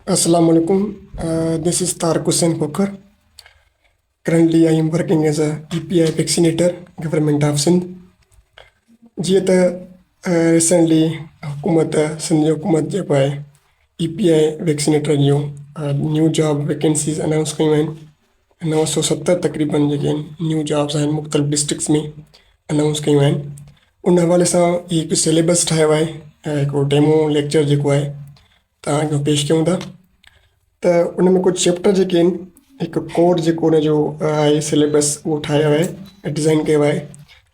Assalamu alaikum. This is Tariq Hussain Kokar. Currently, I am working as a EPI vaccinator, Government of Sindh. जीअं त recently हुकूमत सिंध जी हुकूमत जेको आहे EPI vaccinator जूं न्यू जॉब वैकेंसीज़ अनाउंस कयूं आहिनि। 970 तक़रीबन जेके आहिनि न्यू जॉब्स आहिनि मुख़्तलिफ़ डिस्ट्रिक्ट्स में अनाउंस कयूं आहिनि। उन हवाले सां ही हिकु सिलेबस ठाहियो आहे, हिकिड़ो डेमो लेक्चर जेको आहे तव्हांखे पेश कयूं था। त उन में कुझु चैप्टर जेके आहिनि, हिकु कोड जेको उन जो आहे सिलेबस उहो ठाहियो आहे, डिज़ाइन कयो आहे,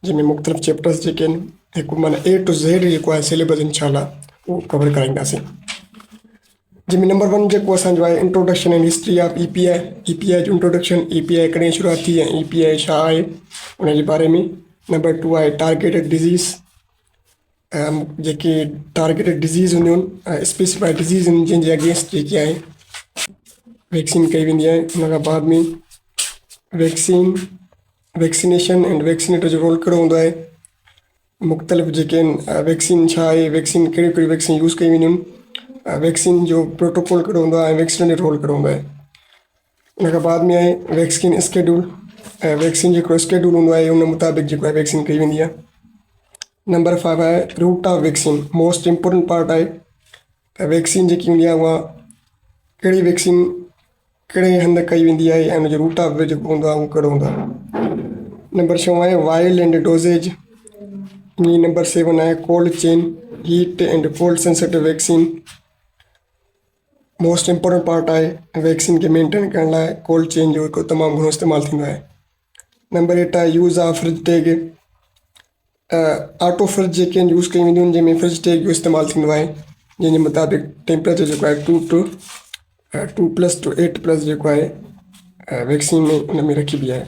जंहिंमें मुख़्तलिफ़ चैप्टर्स जेके आहिनि हिकु माना A to Z जेको आहे सिलेबस इंशाल्लाह उहो कवर कराईंदासीं। जंहिंमें नंबर 1 जेको असांजो आहे introduction and history of EPI जो इंट्रोडक्शन, EPI कॾहिं शुरूआति थी ऐं EPI छा आहे उन जे बारे में। नंबर 2 आहे टारगेटेड डिज़ीज़, जेके टारगेटेड डिज़ीज़ हूंदियूं आहिनि, स्पेसिफाइड डिज़ीज़ आहिनि जंहिंजे अगेंस्ट जेकी आहे वैक्सीन कई वेंदी आहे। उन खां बाद में वैक्सीनेशन एंड वैक्सीनेटर जो रोल कहिड़ो हूंदो आहे, मुख़्तलिफ़ जेके आहिनि वैक्सीन छा आहे, वैक्सीन कहिड़ियूं कहिड़ियूं वैक्सीन यूज़ कई वेंदियूं आहिनि, वैक्सीन जो प्रोटोकॉल कहिड़ो हूंदो आहे ऐं वैक्सीन जो रोल कहिड़ो हूंदो आहे। उन खां बाद में आहे वैक्सीन स्केड्यूल, वैक्सीन जेको स्केड्यूल हूंदो आहे उन मुताबिक़ जेको आहे वैक्सीन कई वेंदी आहे। नंबर 5 आहे root of vaccine, most important part आहे त वैक्सीन जेकी हूंदी आहे उहा कहिड़ी वैक्सीन कहिड़े हंधि कई वेंदी आहे ऐं उनजो रूट ऑफ जेको हूंदो आहे उहो कहिड़ो हूंदो आहे। नंबर 6 आहे वाइल एंड डोज़ेज। नंबर 7 आहे cold chain, heat and cold sensitive vaccine, most important part आहे वैक्सीन खे मेंटेन करण लाइ कोल्ड चेन जो हिकु तमामु घणो इस्तेमालु थींदो आहे। नंबर 8 आहे use of fridge tag, auto fridge जेके आहिनि यूज़ कई वेंदियूं आहिनि जंहिंमें फ्रिज टैग जो इस्तेमालु थींदो आहे, जंहिंजे मुताबिक़ टेम्परेचर जेको आहे 2+8+ जेको आहे वैक्सीन में उन में रखिबी आहे।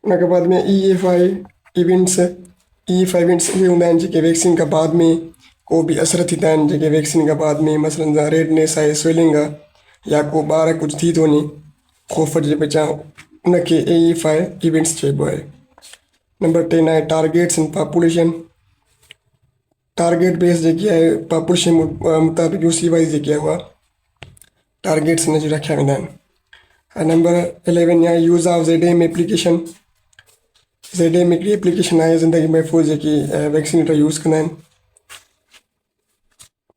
उन खां बाद में EF इवेंट्स उहे हूंदा आहिनि जेके वैक्सीन खां बाद में को बि असर थींदा आहिनि, जेके वैक्सीन खां बाद में मसइलनि सां रेडनेस आहे, स्वेलिंग आहे या को ॿार कुझु थी थो वञे ख़ौफ़ जे बचाव, उनखे AEF इवेंट्स चइबो आहे। नंबर 10 आहे targets in population, target base जेकी आहे पॉपुलेशन मुताबिक़ UC वाइज़ जेकी आहे उहा टारगेट्स हिन जी रखिया वेंदा आहिनि। नंबर 11 आहे use of ZM application, ZM हिकिड़ी एप्लीकेशन आहे ज़िंदगी महफ़ूज़ जेकी वैक्सीनेटर यूज़ कंदा आहिनि,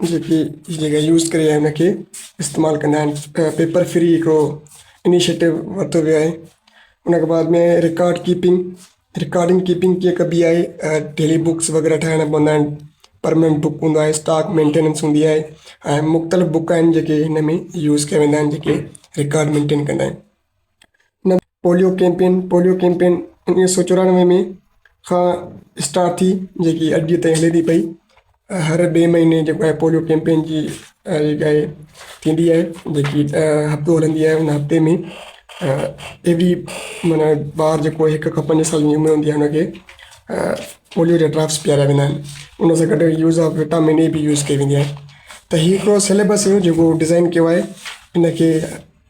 जेकी जेका यूज़ करे ऐं उनखे इस्तेमालु कंदा आहिनि। पेपर फ्री हिकिड़ो इनिशिएटिव वरितो वियो आहे। उन खां बाद में रिकॉर्डिंग कीपिंग कीअं कबी आहे, डेली बुक्स वग़ैरह ठाहिणा पवंदा आहिनि, परमानेंट बुक हूंदो आहे, स्टॉक मेंटेनेंस हूंदी आहे ऐं मुख़्तलिफ़ बुक आहिनि जेके हिन में यूज़ कया वेंदा आहिनि, जेके रिकॉर्ड मेंटेन कंदा आहिनि। न पोलियो कैंपेन 1994 में खां स्टार्ट थी, जेकी अॼु ताईं हले थी पई। हर 2 महीने जेको आहे पोलियो कैंपेन जी जेका आहे थींदी आहे, जेकी हफ़्तो हलंदी आहे। उन हफ़्ते में एवरी माना ॿार जेको 1 खां 5 साल जी उमिरि हूंदी आहे हुनखे पोलियो जा ड्राप्स पीआरिया वेंदा आहिनि। उन सां गॾु यूज़ ऑफ विटामिन A बि यूज़ कई वेंदी आहे। त हीउ हिकिड़ो सिलेबस हुयो जेको डिज़ाइन कयो आहे, इनखे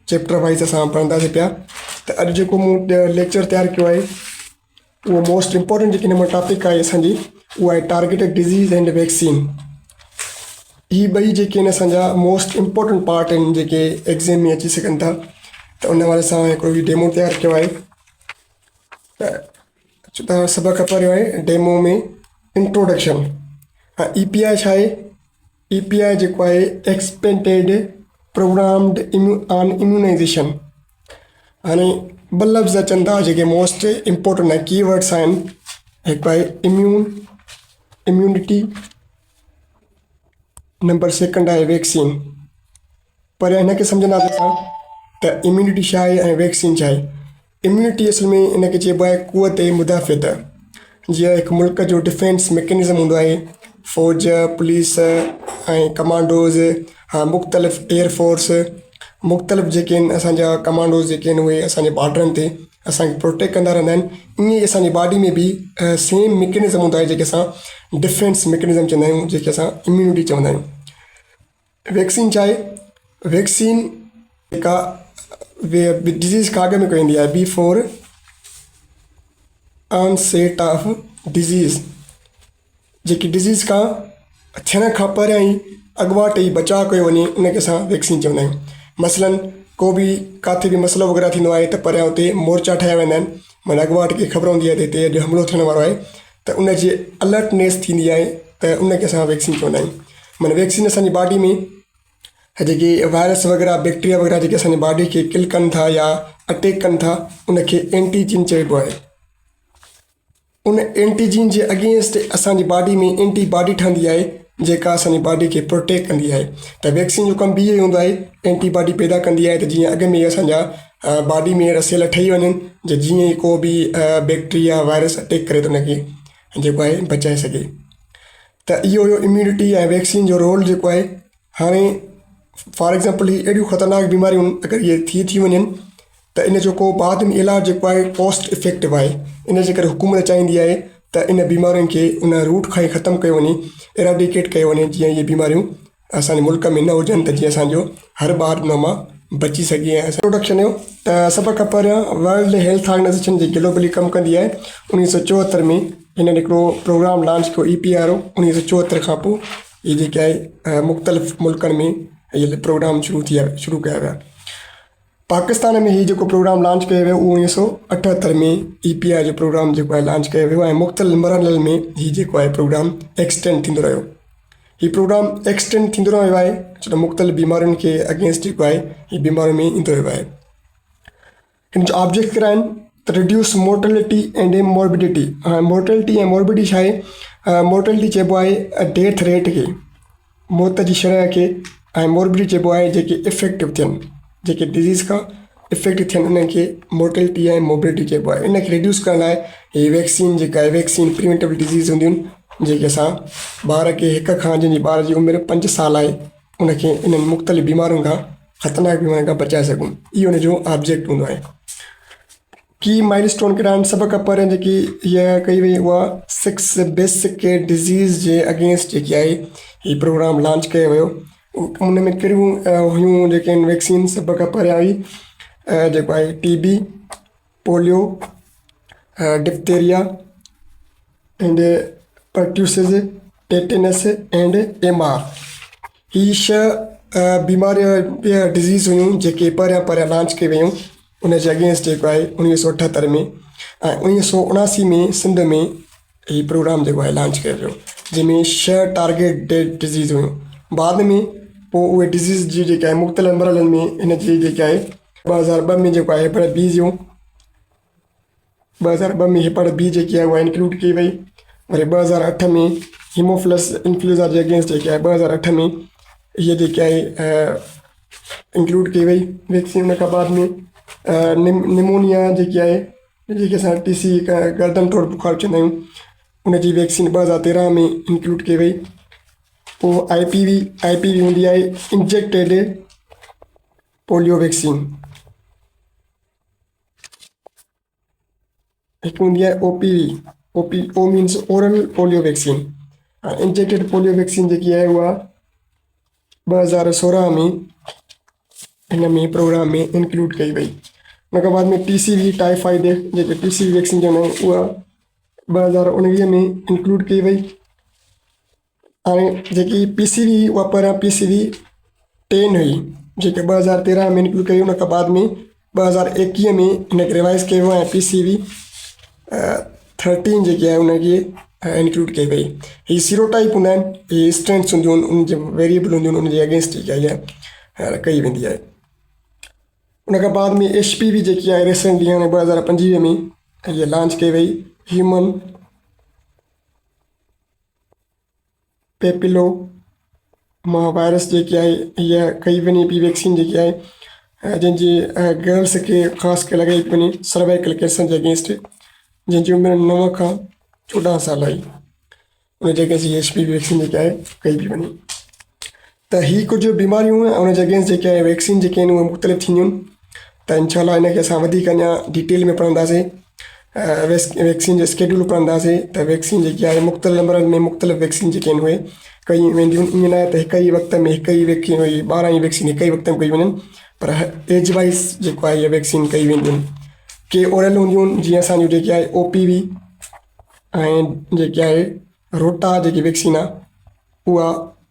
चैप्टर वाइज़ असां पढ़ंदासीं पिया। त अॼु जेको मूं लेक्चर तयारु कयो आहे उहो मोस्ट इम्पोर्टेंट जेकी नंबर टॉपिक आहे असांजी उहा आहे टारगेटेड डिज़ीज़ एंड वैक्सीन। हीअ ॿई जेके आहिनि असांजा मोस्ट इम्पोर्टेंट पार्ट आहिनि जेके एग्ज़ाम में अची सघनि था। त उन हवाले सां हिकिड़ो हीउ डेमो तयारु कयो आहे। त तव्हां सभु ख़बर आहे डेमो में इंट्रोडक्शन। EPI छा आहे? EPI जेको आहे एक्सपेंडेड प्रोग्राम्ड ऑन इम्यूनाइज़ेशन। हाणे ॿ लफ़्ज़ अचनि था जेके मोस्ट इम्पोर्टेंट आहे, कीवर्ड्स आहिनि। हिकु आहे इम्यूनिटी, नंबर 2 आहे वैक्सीन। पर हिनखे सम्झंदासीं असां त इम्यूनिटी छा आहे ऐं वैक्सीन छा आहे। इम्यूनिटी असल में हिनखे चइबो आहे क़ुवत मुदाफ़ियत। जीअं हिकु मुल्क जो डिफेंस मैकेनिज़म हूंदो आहे, फ़ौज, पुलिस ऐं कमांडोज़, मुख़्तलिफ़ एयरफोर्स, मुख़्तलिफ़ जेके आहिनि असांजा कमांडोज़ जेके आहिनि उहे असांजे बॉर्डरनि ते असांखे प्रोटेक्ट कंदा रहंदा आहिनि। ईअं ई असांजी बॉडी में बि सेम मैकेनिज़म हूंदो आहे जेके असां डिफेंस मैकेनिज़म चवंदा आहियूं, जेके असां इम्यूनिटी चवंदा आहियूं। वैक्सीन छा आहे? वैक्सीन जेका डिज़ीज़ खां अॻु में कई वेंदी आहे, बिफोर ऑनसेट ऑफ डिज़ीज़। जेकी डिज़ीज़ खां थियण खां पहिरियां ई अॻुवाट ई बचाव कयो वञे उनखे असां वैक्सीन चवंदा आहियूं। मसलन को बि किथे बि मसइलो वग़ैरह थींदो आहे त परियां उते मोर्चा ठाहिया वेंदा आहिनि, माना अॻुवाट खे ख़बर हूंदी आहे त हिते अॼु हमिलो थियण वारो आहे, त उनजी अलर्टनेस थींदी आहे, त उनखे असां वैक्सीन चवंदा आहियूं। माना वैक्सीन असांजी बॉडी में जेके वायरस वग़ैरह बैक्टीरिया वग़ैरह जेके असांजी बॉडी खे किल कनि था या अटैक कनि था उनखे एंटीजीन चइबो आहे। उन एंटीजीन जे अगेंस्ट असांजी बॉडी में एंटीबॉडी ठहंदी आहे जेका असांजी बॉडी खे प्रोटेक्ट कंदी आहे। त वैक्सीन जो कमु बि इहो ई हूंदो आहे, एंटीबॉडी पैदा कंदी आहे त जीअं अॻ में असांजा बॉडी में अहिड़ा सेल ठही वञनि जो जीअं ई को बि बैक्टीरिया वायरस अटैक करे त उनखे जेको आहे बचाए सघे। त इहो हुयो इम्यूनिटी ऐं वैक्सीन जो रोल जेको आहे। हाणे फॉर एग्ज़ाम्पल ही अहिड़ियूं ख़तरनाक बीमारियूं अगरि इहे थी वञनि त इन जो को बाद में इलाजु जेको आहे कॉस्ट इफेक्टिव आहे। इन जे करे हुकूमत चाहींदी आहे त इन बीमारियुनि खे उन रूट खां ई ख़तमु कयो वञे, एराडिकेट कयो वञे, जीअं इहे बीमारियूं असांजे मुल्क में न हुजनि, त जीअं असांजो हर ॿार उन मां बची सघे। ऐं इंट्रोडक्शन हुयो त सभ खां पहिरियों वर्ल्ड हेल्थ ऑर्गेनाइज़ेशन जे ग्लोबली कमु कंदी आहे। 1974 में हिन हिकिड़ो प्रोग्राम लॉन्च कयो, EPRO। 1974 खां पोइ इहे जेके आहे मुख़्तलिफ़ मुल्कनि में इहे प्रोग्राम शुरू कया विया। पाकिस्तान में हीउ जेको प्रोग्राम लॉन्च कयो वियो उहो 1978 में EPR जो प्रोग्राम जेको आहे लॉन्च कयो वियो ऐं मुख़्तलिफ़ मरहलनि में हीउ जेको आहे प्रोग्राम एक्सटेंड थींदो रहियो। हीउ प्रोग्राम एक्सटेंड थींदो रहियो आहे छो त मुख़्तलिफ़ बीमारियुनि खे अगेंस्ट जेको आहे हीउ बीमारियुनि में ईंदो रहियो आहे। हिन जो ऑब्जेक्ट कहिड़ा आहिनि त reduce mortality and morbidity. Mortality ऐं मॉर्बिडिटी छा आहे? मोर्टेलिटी चइबो आहे डेथ रेट खे, मौत जी शरह खे, ऐं मॉर्बिडिटी चइबो आहे जेके इफेक्टिव थियनि, जेके डिज़ीज़ खां इफेक्ट थियनि उनखे मोर्टेलिटी ऐं मोर्बिडिटी चइबो आहे। इनखे रिड्यूस करण लाइ हीअ वैक्सीन जेका आहे वैक्सीन प्रिवेंटेबल डिज़ीज़ हूंदियूं आहिनि जेके असां ॿार खे हिक खां जंहिंजी ॿार जी उमिरि 5 साल आहे उनखे इन्हनि मुख़्तलिफ़ बीमारियुनि खां ख़तरनाक बीमारियुनि खां बचाए सघूं। इहो हुनजो ऑब्जेक्ट हूंदो आहे। की माइलस्टोन कहिड़ा आहिनि? सभ खां पहिरियों जेकी हीअ कई वई उहा 6 बेसिक डिज़ीज़ जे अगेंस्ट जेकी आहे हीउ प्रोग्राम लॉन्च कयो वियो। उन में कहिड़ियूं हुयूं जेके आहिनि वैक्सीन? सभ खां पहिरियां हुई जेको आहे TB, polio, diphtheria and pertussis, tetanus and MR। हीअ 6 बीमारियूं डिज़ीज़ हुयूं जेके पहिरियां लॉन्च कई वियूं उन जे अगेंस्ट जेको आहे 1978 में। ऐं 1979 में सिंध में हीउ प्रोग्राम जेको आहे लॉन्च कयो वियो जंहिंमें 6 टारगेट डिज़ीज़ हुयूं। बाद में पोइ उहे डिज़ीज़ जी जेके आहे मुख़्तलिफ़ मरहलनि में हिन जी जेके आहे 2002 में जेको आहे हेपेटाइटिस B जो 2002 में हेपेटाइटिस B जेकी आहे उहा इंक्लूड कई वई। वरी 2008 में हीमोफिलस इन्फ्लूएंज़ा जे अगेंस्ट जेके आहे 2008 में हीअ जेके आहे इंक्लूड कई वई वैक्सीन। उन खां बाद में निमोनिया जेकी आहे जेके असां TC गर्दन तोड़ बुखार चवंदा आहियूं उनजी वैक्सीन 2013 में इंक्लूड कई वई। पोइ IPV हूंदी आहे इंजेक्टेड पोलियो वैक्सीन। हिकु हूंदी आहे OPV means oral polio vaccine. Injected polio vaccine जेकी आहे उहा 2016 में हिन में प्रोग्राम में इंक्लूड कई वई। उन खां बाद में TCV टाइफाइड जेके TCV वैक्सीन चवंदा आहियूं उहा 2019 में इंक्लूड कई वई। हाणे जेकी PCV उहा पहिरियां PCV 10 हुई जेके 2013 में इंक्लूड कई। उन खां बाद में 2021 में हिनखे रिवाइज़ कयो वियो ऐं PCV 13 जेकी आहे उनखे इंक्लूड कई वई। हीअ सीरोटाइप हूंदा आहिनि, हीअ स्ट्रेंथ्स हूंदियूं आहिनि, उनजे वेरिएबल हूंदियूं आहिनि, उनजे अगेंस्ट जेकी आहे कई वेंदी आहे। उन खां बाद में HPV जेकी आहे रिसेंटली हाणे 2025 में हीअ लॉन्च कई वई। ह्यूमन पेपिलोमा वायरस जेकी आहे हीअ कई वञे पई वैक्सीन जेकी आहे जंहिंजी गर्ल्स खे ख़ासि करे लॻाई वञे सर्वाइकल कैंसर जे अगेंस्ट, जंहिंजी उमिरि 9 खां 14 साल आई। उन जे अगेंस्ट HPV वैक्सीन जेकी आहे कई पई वञे। त हीअ कुझु बीमारियूं ऐं उन जे अगेंस्ट जेके आहे वैक्सीन जेके आहिनि उहे मुख़्तलिफ़ थींदियूं आहिनि। त इंशाअल्लाह हिनखे असां वधीक अञा डिटेल में पढ़ंदासीं, वैक्सीन जो स्केड्यूल पढ़ंदासीं। त वैक्सीन जेकी आहे मुख़्तलिफ़ नंबरनि में मुख़्तलिफ़ वैक्सीन जेके आहिनि उहे कई वेंदियूं आहिनि। ईअं न आहे त हिक ई वक़्त में हिक ई वैक्सीन 12 ई वैक्सीन हिक ई वक़्त में कई वञनि, पर एज वाइज़ जेको आहे इहे वैक्सीन कई वेंदियूं आहिनि। के ओरल हूंदियूं आहिनि जीअं असांजो जेके आहे OPV ऐं जेके आहे रोटा जेकी वैक्सीन आहे उहा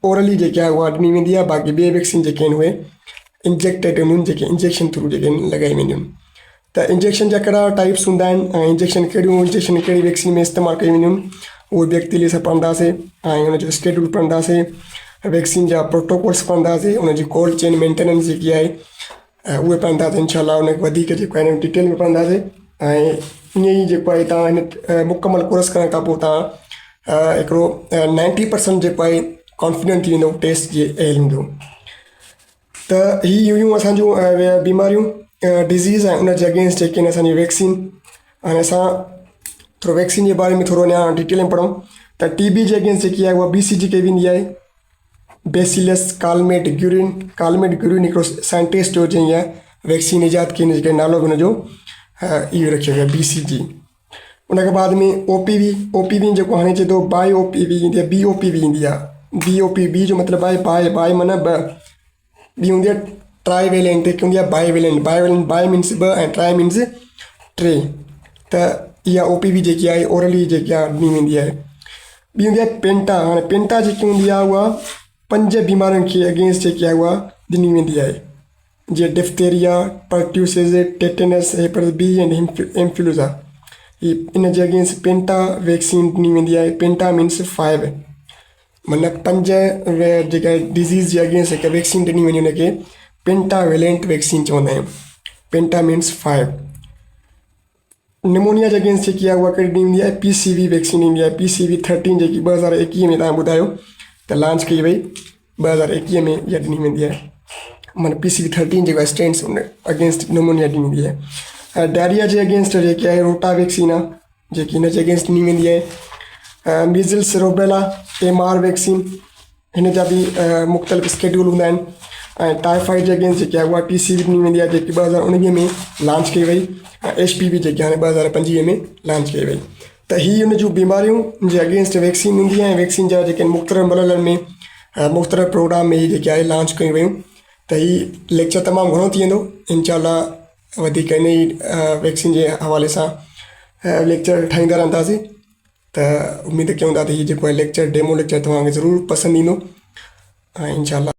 ओरली जेके आहे उहा ॾिनी वेंदी आहे। बाक़ी ॿिए वैक्सीन जेके आहिनि उहे इंजेक्टेड हूंदियूं आहिनि, जेके इंजेक्शन थ्रू जेके लॻाई वेंदियूं आहिनि। त इंजेक्शन जा कहिड़ा टाइप्स हूंदा आहिनि ऐं इंजेक्शन कहिड़ी वैक्सीन में इस्तेमालु कयूं वेंदियूं आहिनि, उहे बि अॻिते असां पढ़ंदासीं ऐं हुनजो स्केड्यूल पढ़ंदासीं, वैक्सीन जा प्रोटोकॉल्स पढ़ंदासीं, हुनजी कोल्ड चेन मेंटेनेंस जेकी आहे उहे पढ़ंदासीं इंशाल्लाह। उनखे वधीक जेको आहे डिटेल में पढ़ंदासीं ऐं ईअं ई जेको आहे तव्हां हिन मुकमल कोर्स करण खां पोइ तव्हां हिकिड़ो 90% जेको आहे कॉन्फिडेंट थी वेंदो टेस्ट जे एल जो। त हीअ हुयूं असांजूं बीमारियूं, डिज़ीज़ ऐं उनजे अगेंस्ट जेके आहिनि असांजी वैक्सीन। हाणे असां थोरो वैक्सीन जे बारे में थोरो अञा डिटेल में पढ़ूं त टीबी जे अगेंस्ट जेकी आहे उहा BCG कई वेंदी आहे, bacillus Calmette Guérin. Calmette Guérin हिकिड़ो साइंटिस्ट जो जंहिं इहा वैक्सीन इजाद कई, जेके नालो बि हुनजो इहो रखियो वियो आहे BCG। उनखां बाद में OPV जेको हाणे चए थो बाय OPV ईंदी आहे, BOPV ईंदी आहे। BOPV जो मतिलबु आहे बाय माना ॿ, ॿी हूंदी आहे ट्राईवेलेंट, हिकु हूंदी आहे बायवेलेंट। बाय मीन्स ॿ ऐं ट्राई मीन्स 3। त इहा OPV जेकी आहे ओरली जेकी आहे ॾिनी वेंदी आहे। ॿी हूंदी आहे पेंटा। हाणे पेंटा जेकी हूंदी आहे उहा 5 बीमारियुनि खे अगेंस्ट जेकी आहे उहा ॾिनी वेंदी आहे, जीअं diphtheria, pertussis, tetanus, hepatitis B and influenza. इन जे अगेंस्ट पेंटा वैक्सीन ॾिनी वेंदी आहे। पेंटा मीन्स 5, मतिलबु 5 जेका डिज़ीज़ जे अगेंस्ट जेका वैक्सीन ॾिनी वञे हुनखे पेंटावेलेंट वैक्सीन चवंदा आहियूं। पेंटा मीन्स 5। निमोनिया जे अगेंस्ट जेकी आहे उहा कहिड़ी ॾिनी वेंदी आहे, PCV वैक्सीन ईंदी आहे। PCV 13 जेकी 2021 में तव्हां ॿुधायो त लॉन्च कई वई, 2021 में इहा ॾिनी वेंदी आहे। माना PCV 13 जेको आहे स्ट्रेन्स उन अगेंस्ट निमोनिया ॾिनी वेंदी आहे। डायरिया जे अगेंस्ट जेकी आहे रोटा वैक्सीन आहे, जेकी हिन जे अगेंस्ट ॾिनी वेंदी आहे। मीज़ल्स रूबेला MR वैक्सीन, हिन जा बि मुख़्तलिफ़ स्केड्यूल हूंदा आहिनि। ऐं टाइफाइड जे अगेंस्ट जेकी आहे उहा PCV ॾिनी वेंदी आहे, जेकी 2019 में लॉन्च कई वई। HPV जेकी हाणे 2025 में लॉन्च कई वई। त हीअ हुन जूं बीमारियूं जे अगेंस्ट वैक्सीन हूंदी आहे। वैक्सीन जा जेके मुख़्तलिफ़ मलनि में मुख़्तलिफ़ प्रोग्राम में हीअ जेके आहे लॉन्च कयूं वयूं। त हीअ लेक्चर तमामु घणो थी वेंदो इंशाल्लाह। वधीक इन ई वैक्सीन जे हवाले सां लेक्चर ठाहींदा रहंदासीं। त उमेदु कयूं था त हीअ जेको आहे लेक्चर डेमो लेक्चर तव्हांखे ज़रूरु पसंदि ईंदो ऐं इंशाल्लाह